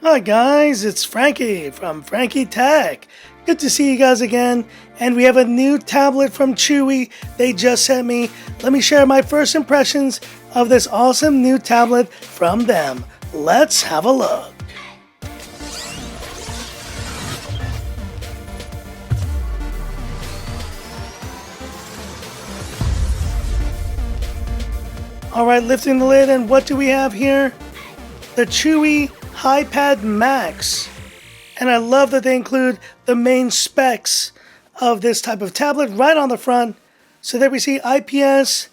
Hi guys, it's Frankie from Frankie Tech. Good to see you guys again, and we have a new tablet from Chuwi they just sent me. Let me share my first impressions of this awesome new tablet from them. Let's have a look. Alright, lifting the lid, and what do we have here? The Chuwi HiPad Max. And I love that they include the main specs of this type of tablet right on the front. So there we see IPS,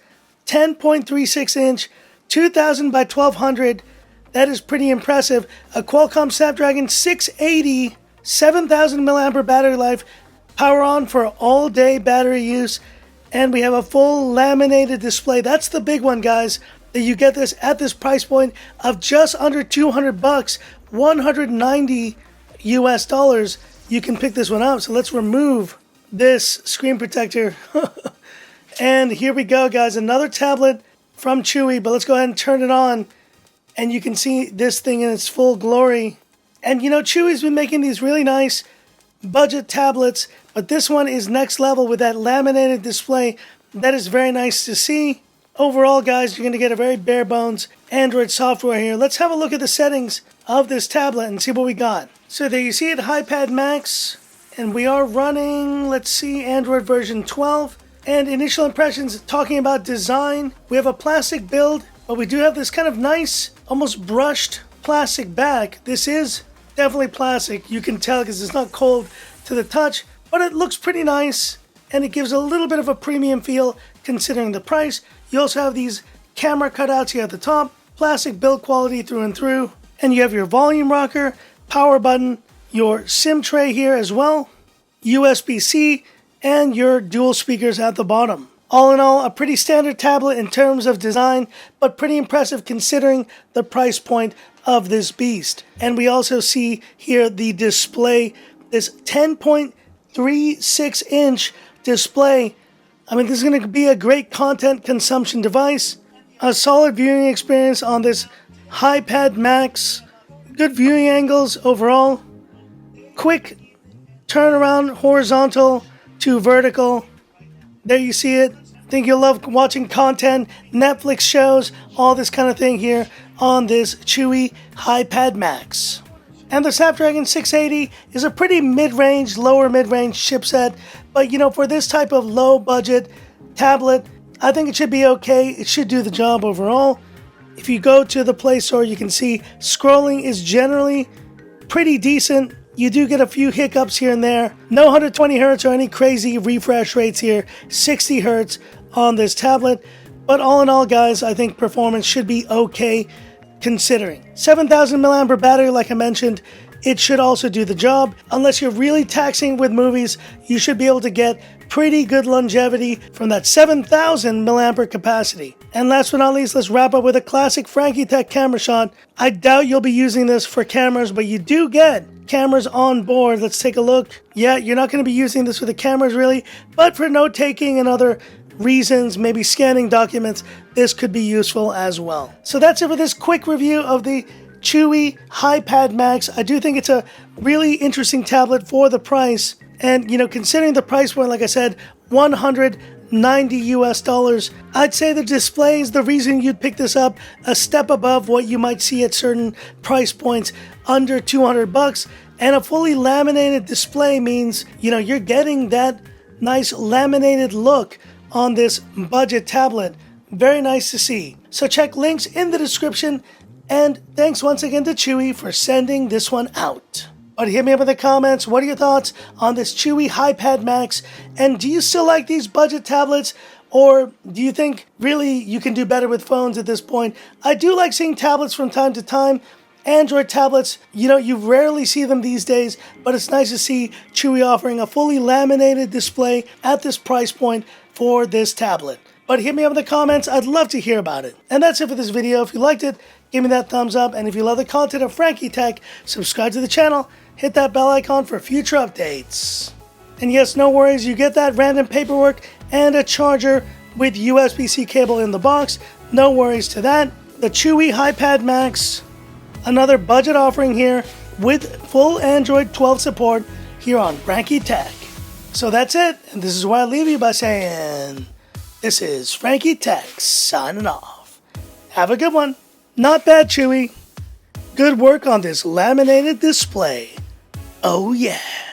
10.36 inch, 2000 by 1200. That is pretty impressive. A Qualcomm Snapdragon 680, 7000 mAh battery life, power on for all day battery use. And we have a full laminated display. That's the big one, guys, that you get this at this price point of just under 200 bucks, 190 US dollars. You can pick this one up. So let's remove this screen protector. And here we go, guys. Another tablet from Chuwi, but let's go ahead and turn it on. And you can see this thing in its full glory. And you know, Chuwi's been making these really nice budget tablets, but this one is next level with that laminated display. That is very nice to see. Overall, guys, you're going to get a very bare bones Android software here. Let's have a look at the settings of this tablet and see what we got. So there you see it, HiPad Max, and we are running, let's see, Android version 12. And initial impressions, talking about design, we have a plastic build, but we do have this kind of nice, almost brushed plastic back. This is definitely plastic. You can tell because it's not cold to the touch, but it looks pretty nice, and it gives a little bit of a premium feel considering the price. You also have these camera cutouts here at the top, plastic build quality through and through, and you have your volume rocker, power button, your SIM tray here as well, USB-C, and your dual speakers at the bottom. All in all, a pretty standard tablet in terms of design, but pretty impressive considering the price point of this beast. And we also see here the display, this 10.36 inch display. I mean, this is going to be a great content consumption device. A solid viewing experience on this HiPad Max. Good viewing angles overall. Quick turnaround, horizontal to vertical. There you see it. I think you'll love watching content, Netflix shows, all this kind of thing here on this Chuwi HiPad Max. And the Snapdragon 680 is a pretty mid-range, lower mid-range chipset. But, you know, for this type of low-budget tablet, I think it should be okay. It should do the job overall. If you go to the Play Store, you can see scrolling is generally pretty decent. You do get a few hiccups here and there. No 120 Hz or any crazy refresh rates here. 60 Hz on this tablet. But all in all, guys, I think performance should be okay considering. 7000 mAh battery, like I mentioned, it should also do the job. Unless you're really taxing with movies, you should be able to get pretty good longevity from that 7000 mAh capacity. And last but not least, let's wrap up with a classic Frankie Tech camera shot. I doubt you'll be using this for cameras, but you do get cameras on board. Let's take a look. Yeah, you're not going to be using this for the cameras really, but for note taking and other reasons, maybe scanning documents, this could be useful as well. So that's it for this quick review of the Chuwi HiPad Max. I do think it's a really interesting tablet for the price. And, you know, considering the price point, like I said, 190 US dollars, I'd say the display is the reason you'd pick this up, a step above what you might see at certain price points under 200 bucks. And a fully laminated display means, you know, you're getting that nice laminated look on this budget tablet. Very nice to see. So check links in the description. And thanks once again to Chuwi for sending this one out. But hit me up in the comments. What are your thoughts on this Chuwi HiPad Max? And do you still like these budget tablets? Or do you think really you can do better with phones at this point? I do like seeing tablets from time to time. Android tablets, you know, you rarely see them these days, but it's nice to see Chuwi offering a fully laminated display at this price point for this tablet. But hit me up in the comments. I'd love to hear about it. And that's it for this video. If you liked it, give me that thumbs up. And if you love the content of Frankie Tech, subscribe to the channel. Hit that bell icon for future updates. And yes, no worries. You get that random paperwork and a charger with USB-C cable in the box. No worries to that. The Chuwi HiPad Max. another budget offering here with full Android 12 support here on Frankie Tech. So that's it, and this is where I leave you by saying, this is Frankie Tech signing off. Have a good one. Not bad, Chewy. Good work on this laminated display. Oh yeah.